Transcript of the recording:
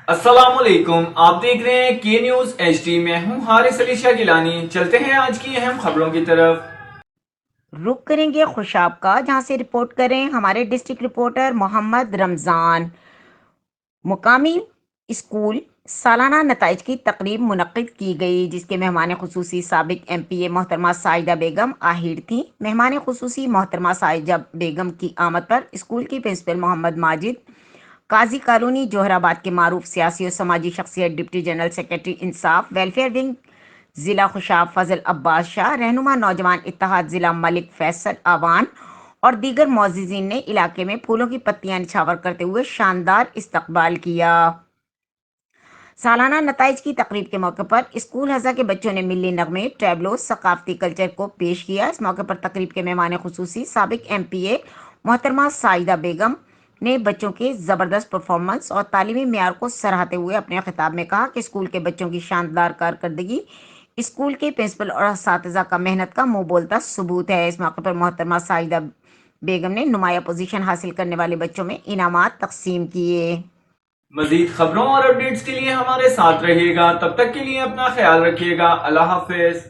السلام علیکم، آپ دیکھ رہے ہیں کے نیوز ایچ ڈی۔ میں ہوں حارث علی شاہ گیلانی۔ چلتے ہیں آج کی اہم خبروں کی طرف۔ رخ کریں گے خوشاب کا، جہاں سے رپورٹ کریں ہمارے ڈسٹرکٹ رپورٹر محمد رمضان۔ مقامی اسکول سالانہ نتائج کی تقریب منعقد کی گئی، جس کے مہمان خصوصی سابق ایم پی اے محترمہ ساجدہ بیگم آہیر تھیں۔ مہمان خصوصی محترمہ ساجدہ بیگم کی آمد پر اسکول کی پرنسپل محمد ماجد، قاضی کالونی جوہر آباد کے معروف سیاسی اور سماجی شخصیت ڈپٹی جنرل سیکرٹری انصاف ویلفیئر ونگ ضلع خوشاب فضل عباس شاہ، رہنما نوجوان اتحاد ضلع ملک فیصل آوان اور دیگر معززین نے علاقے میں پھولوں کی پتیاں نچھاور کرتے ہوئے شاندار استقبال کیا۔ سالانہ نتائج کی تقریب کے موقع پر اسکول ہزا کے بچوں نے ملی نغمے، ٹیبلو، ثقافتی کلچر کو پیش کیا۔ اس موقع پر تقریب کے مہمان خصوصی سابق ایم پی اے محترمہ ساجدہ بیگم نے بچوں کے زبردست پرفارمنس اور تعلیمی معیار کو سراہتے ہوئے اپنے خطاب میں کہا کہ اسکول کے بچوں کی شاندار کارکردگی اسکول کے پرنسپل اور اساتذہ کا محنت کا منہ بولتا ثبوت ہے۔ اس موقع پر محترمہ ساجدہ بیگم نے نمایاں پوزیشن حاصل کرنے والے بچوں میں انعامات تقسیم کیے۔ مزید خبروں اور اپڈیٹس کے لیے ہمارے ساتھ رہیے گا، تب تک کے لیے اپنا خیال رکھیے گا۔ اللہ حافظ۔